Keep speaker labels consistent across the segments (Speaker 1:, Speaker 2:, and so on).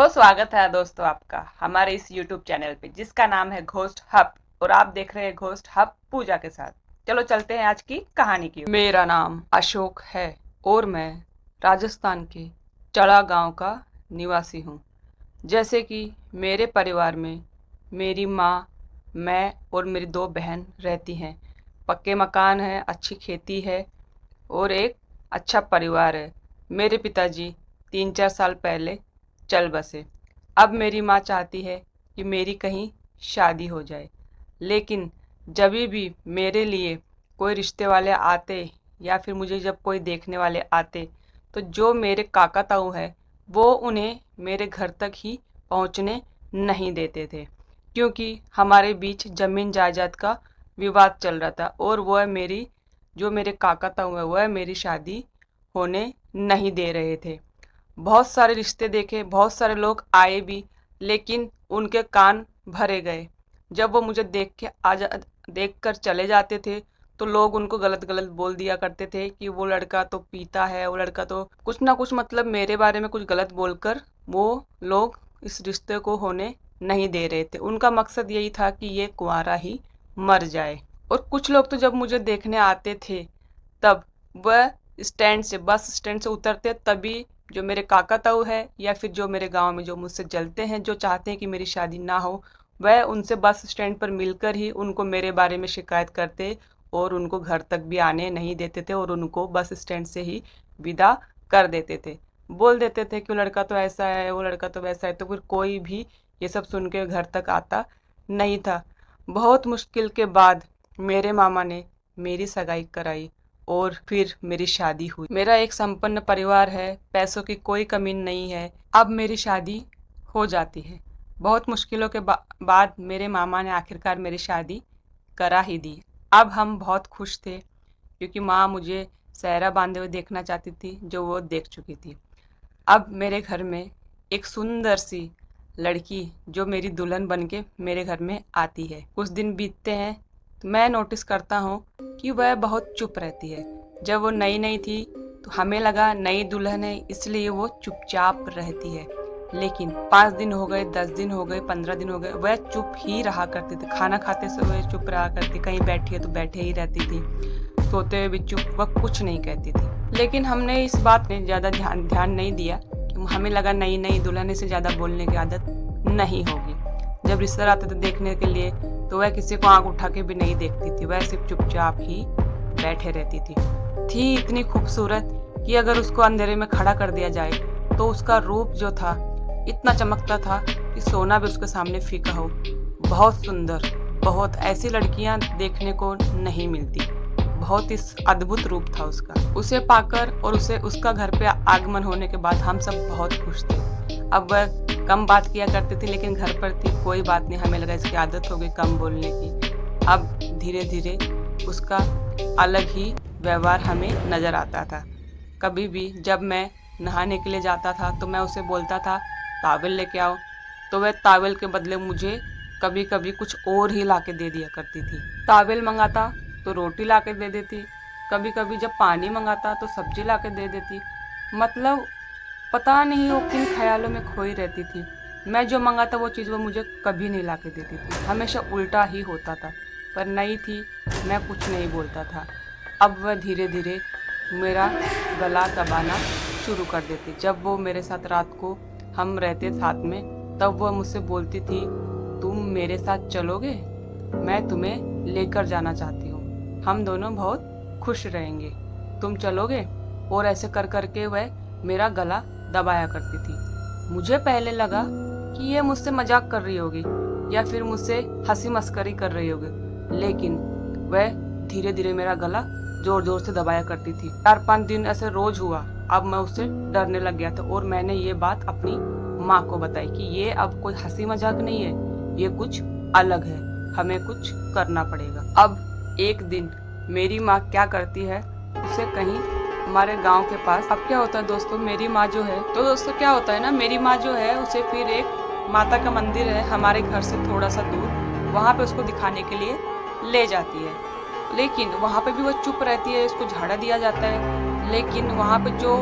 Speaker 1: तो स्वागत है दोस्तों आपका हमारे इस YouTube चैनल पे जिसका नाम है घोस्ट हब। और आप देख रहे हैं घोस्ट हब पूजा के साथ। चलो चलते हैं आज की कहानी की ओर। मेरा नाम अशोक है और मैं राजस्थान के चड़ा गांव का निवासी हूँ। जैसे कि मेरे परिवार में मेरी माँ, मैं और मेरी दो बहन रहती हैं। पक्के मकान है, अच्छी खेती है और एक अच्छा परिवार है। मेरे पिताजी 3-4 साल पहले चल बसे। अब मेरी माँ चाहती है कि मेरी कहीं शादी हो जाए, लेकिन जब भी मेरे लिए कोई रिश्ते वाले आते या फिर मुझे जब कोई देखने वाले आते, तो जो मेरे काका ताऊ है वो उन्हें मेरे घर तक ही पहुंचने नहीं देते थे, क्योंकि हमारे बीच ज़मीन जायदाद का विवाद चल रहा था और वह मेरी जो मेरे काका ताऊ है वह मेरी शादी होने नहीं दे रहे थे। बहुत सारे रिश्ते देखे, बहुत सारे लोग आए भी, लेकिन उनके कान भरे गए। जब वो मुझे देख कर चले जाते थे तो लोग उनको गलत गलत बोल दिया करते थे कि वो लड़का तो पीता है, वो लड़का तो कुछ ना कुछ, मतलब मेरे बारे में कुछ गलत बोलकर वो लोग इस रिश्ते को होने नहीं दे रहे थे। उनका मकसद यही था कि ये कुंवारा ही मर जाए। और कुछ लोग तो जब मुझे देखने आते थे तब वह बस स्टैंड से उतरते तभी जो मेरे काका ताऊ है या फिर जो मेरे गांव में जो मुझसे जलते हैं, जो चाहते हैं कि मेरी शादी ना हो, वह उनसे बस स्टैंड पर मिलकर ही उनको मेरे बारे में शिकायत करते और उनको घर तक भी आने नहीं देते थे और उनको बस स्टैंड से ही विदा कर देते थे। बोल देते थे कि वो लड़का तो ऐसा है, वो लड़का तो वैसा है। तो फिर कोई भी ये सब सुन के घर तक आता नहीं था। बहुत मुश्किल के बाद मेरे मामा ने मेरी सगाई कराई और फिर मेरी शादी हुई। मेरा एक संपन्न परिवार है, पैसों की कोई कमी नहीं है। अब मेरी शादी हो जाती है। बहुत मुश्किलों के बाद मेरे मामा ने आखिरकार मेरी शादी करा ही दी। अब हम बहुत खुश थे, क्योंकि माँ मुझे सेहरा बांधे हुए देखना चाहती थी, जो वो देख चुकी थी। अब मेरे घर में एक सुंदर सी लड़की जो मेरी दुल्हन बन के मेरे घर में आती है। कुछ दिन बीतते हैं तो मैं नोटिस करता हूँ कि वह बहुत चुप रहती है। जब वो नई नई थी तो हमें लगा नई दुल्हन है इसलिए वो चुपचाप रहती है, लेकिन 5 दिन हो गए, 10 दिन हो गए, 15 दिन हो गए, वह चुप ही रहा करती थी। खाना खाते समय चुप रहा करती, कहीं बैठी है तो बैठे ही रहती थी, सोते हुए भी चुप, वह कुछ नहीं कहती थी। लेकिन हमने इस बात में ज़्यादा ध्यान नहीं दिया। हमें लगा नई नई दुल्हन से ज़्यादा बोलने की आदत नहीं होगी। जब रिश्तेदार आते थे देखने के लिए तो वह किसी को आंख उठा के भी नहीं देखती थी, वह सिर्फ चुपचाप ही बैठे रहती थी इतनी खूबसूरत कि अगर उसको अंधेरे में खड़ा कर दिया जाए तो उसका रूप जो था इतना चमकता था कि सोना भी उसके सामने फीका हो। बहुत सुंदर, बहुत ऐसी लड़कियां देखने को नहीं मिलती। बहुत ही अद्भुत रूप था उसका। उसे पाकर और उसे उसका घर पे आगमन होने के बाद हम सब बहुत खुश थे। अब वह कम बात किया करती थी, लेकिन घर पर थी, कोई बात नहीं, हमें लगा इसकी आदत हो गई कम बोलने की। अब धीरे धीरे उसका अलग ही व्यवहार हमें नज़र आता था। कभी भी जब मैं नहाने के लिए जाता था तो मैं उसे बोलता था टॉवल लेके आओ, तो वह टॉवल के बदले मुझे कभी कभी कुछ और ही ला के दे दिया करती थी। टॉवल मंगाता तो रोटी ला के दे देती, कभी कभी जब पानी मंगाता तो सब्जी ला के दे देती। मतलब पता नहीं वो किन ख्यालों में खोई रहती थी। मैं जो मंगाता वो चीज़ वो मुझे कभी नहीं ला के देती थी, हमेशा उल्टा ही होता था। पर नई थी, मैं कुछ नहीं बोलता था। अब वह धीरे धीरे मेरा गला दबाना शुरू कर देती। जब वो मेरे साथ रात को हम रहते साथ में, तब वह मुझसे बोलती थी, तुम मेरे साथ चलोगे? मैं तुम्हें लेकर जाना चाहती हूँ, हम दोनों बहुत खुश रहेंगे, तुम चलोगे? और ऐसे कर करके वह मेरा गला दबाया करती थी। मुझे पहले लगा कि ये मुझसे मजाक कर रही होगी या फिर मुझसे हंसी मस्करी कर रही होगी, लेकिन वह धीरे धीरे मेरा गला जोर जोर से दबाया करती थी। 4-5 दिन ऐसे रोज हुआ। अब मैं उससे डरने लग गया था और मैंने ये बात अपनी माँ को बताई कि ये अब कोई हंसी मजाक नहीं है, ये कुछ अलग है, हमें कुछ करना पड़ेगा। अब एक दिन मेरी माँ क्या करती है, उसे कहीं हमारे गांव के पास, अब क्या होता है दोस्तों, मेरी माँ जो है, तो दोस्तों क्या होता है ना, मेरी माँ जो है उसे फिर एक माता का मंदिर है हमारे घर से थोड़ा सा दूर, वहाँ पे उसको दिखाने के लिए ले जाती है। लेकिन वहाँ पे भी वो चुप रहती है, उसको झाड़ा दिया जाता है, लेकिन वहाँ पे जो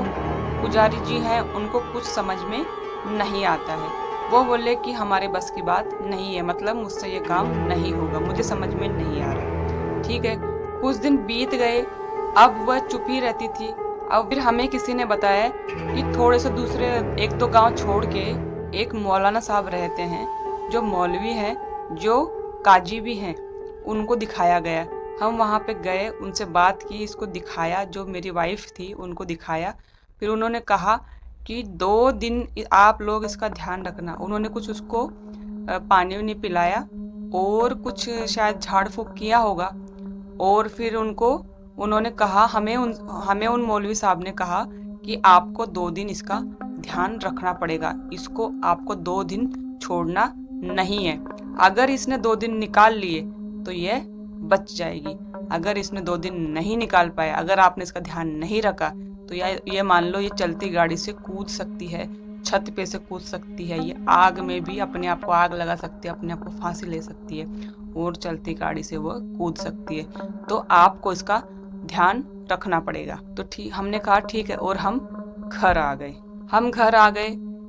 Speaker 1: पुजारी जी हैं उनको कुछ समझ में नहीं आता है। वो बोले कि हमारे बस की बात नहीं है, मतलब मुझसे ये काम नहीं होगा, मुझे समझ में नहीं आ रहा। ठीक है, कुछ दिन बीत गए, अब वह चुप ही रहती थी। अब फिर हमें किसी ने बताया कि थोड़े से दूसरे 1-2 गांव छोड़ के एक मौलाना साहब रहते हैं, जो मौलवी हैं, जो काजी भी हैं, उनको दिखाया गया। हम वहाँ पे गए, उनसे बात की, इसको दिखाया, जो मेरी वाइफ थी उनको दिखाया। फिर उन्होंने कहा कि 2 दिन आप लोग इसका ध्यान रखना। उन्होंने कुछ उसको पानी वानी पिलाया और कुछ शायद झाड़ फूँक किया होगा। और फिर उन्होंने कहा, हमें उन मौलवी साहब ने कहा कि आपको 2 दिन इसका ध्यान रखना पड़ेगा, इसको आपको 2 दिन छोड़ना नहीं है। अगर इसने 2 दिन निकाल लिए तो यह बच जाएगी। अगर इसने 2 दिन नहीं निकाल पाया, अगर आपने इसका ध्यान नहीं रखा, तो ये मान लो ये चलती गाड़ी से कूद सकती है, छत पे से कूद सकती है, ये आग में भी अपने आप को आग लगा सकती है, अपने आप को फांसी ले सकती है, और चलती गाड़ी से वो कूद सकती है। तो आपको इसका ध्यान रखना पड़ेगा। तो ठीक, हमने कहा ठीक है, और हम घर आ गए।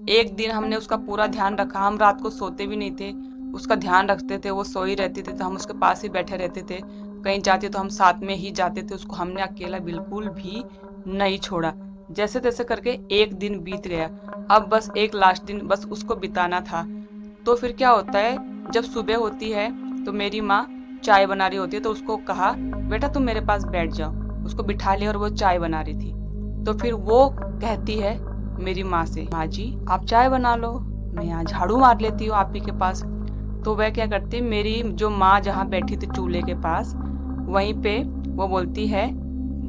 Speaker 1: एक दिन हमने उसका पूरा ध्यान रखा। हम रात को सोते भी नहीं थे, उसका ध्यान रखते थे। वो सोई रहती थी तो हम उसके पास ही बैठे रहते थे। कहीं जाते तो हम साथ में ही जाते थे। उसको हमने अकेला बिल्कुल भी नहीं छोड़ा। जैसे तैसे करके एक दिन बीत गया। अब बस एक लास्ट दिन बस उसको बिताना था। तो फिर क्या होता है, जब सुबह होती है तो मेरी माँ चाय बना रही होती है, तो उसको कहा, बेटा तुम मेरे पास बैठ जाओ। उसको बिठा लिया और वो चाय बना रही थी। तो फिर वो कहती है मेरी माँ से, माँ जी आप चाय बना लो, मैं यहाँ झाड़ू मार लेती हूँ आप ही के पास। तो वह क्या करती है, मेरी जो माँ जहाँ बैठी थी चूल्हे के पास, वहीं पे वो बोलती है,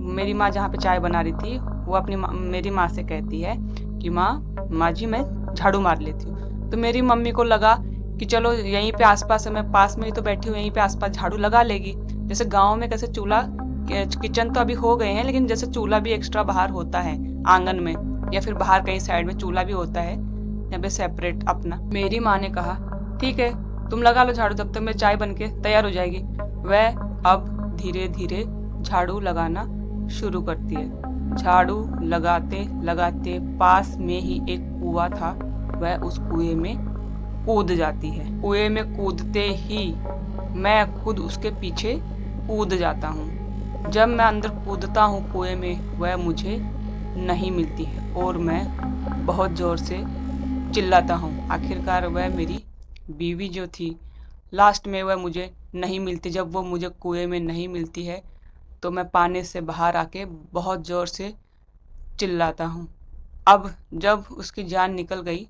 Speaker 1: मेरी माँ जहाँ पे चाय बना रही थी, वो मेरी माँ से कहती है कि माँ जी मैं झाड़ू मार लेती हूँ। तो मेरी मम्मी को लगा कि चलो यहीं पे आसपास, मैं पास में ही तो बैठी हूँ, यहीं पे आसपास झाड़ू लगा लेगी। जैसे गाँव में कैसे चूल्हा, किचन तो अभी हो गए हैं, लेकिन जैसे चूल्हा भी एक्स्ट्रा बाहर होता है आंगन में, या फिर बाहर कहीं साइड में चूल्हा भी होता है यहाँ पे सेपरेट अपना। मेरी माँ ने कहा ठीक है तुम लगा लो झाड़ू, तब तक मैं चाय बन के तैयार हो जाएगी। वह अब धीरे धीरे झाड़ू लगाना शुरू करती है। झाड़ू लगाते लगाते पास में ही एक कुआं था, वह उस कुएं में कूद जाती है। कुएं में कूदते ही मैं खुद उसके पीछे कूद जाता हूँ। जब मैं अंदर कूदता हूँ कुएं में, वह मुझे नहीं मिलती है और मैं बहुत जोर से चिल्लाता हूँ। आखिरकार वह मेरी बीवी जो थी, लास्ट में वह मुझे नहीं मिलती। जब वो मुझे कुएं में नहीं मिलती है तो मैं पानी से बाहर आके बहुत ज़ोर से चिल्लाता हूँ। अब जब उसकी जान निकल गई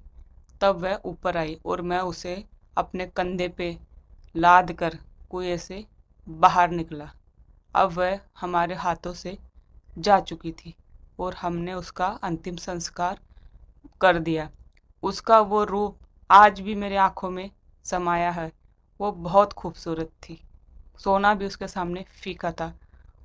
Speaker 1: तब वह ऊपर आई और मैं उसे अपने कंधे पे लाद कर कुएं से बाहर निकला। अब वह हमारे हाथों से जा चुकी थी और हमने उसका अंतिम संस्कार कर दिया। उसका वो रूप आज भी मेरे आँखों में समाया है। वो बहुत खूबसूरत थी, सोना भी उसके सामने फीका था।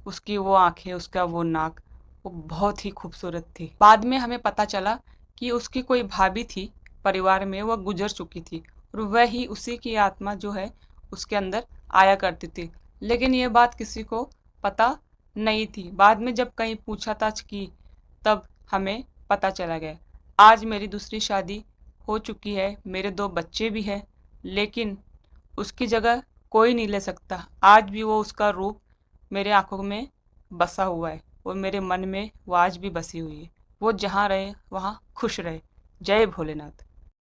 Speaker 1: उसकी वो आँखें, उसका वो नाक, वो बहुत ही खूबसूरत थी। बाद में हमें पता चला कि उसकी कोई भाभी थी परिवार में, वह गुजर चुकी थी और वह ही उसी की आत्मा जो है उसके अंदर आया करती थी। लेकिन ये बात किसी को पता नहीं थी। बाद में जब कहीं पूछताछ की तब हमें पता चला गया। आज मेरी दूसरी शादी हो चुकी है, मेरे 2 बच्चे भी हैं, लेकिन उसकी जगह कोई नहीं ले सकता। आज भी वो उसका रूप मेरे आंखों में बसा हुआ है और मेरे मन में वो आज भी बसी हुई है। वो जहाँ रहे वहाँ खुश रहे। जय भोलेनाथ।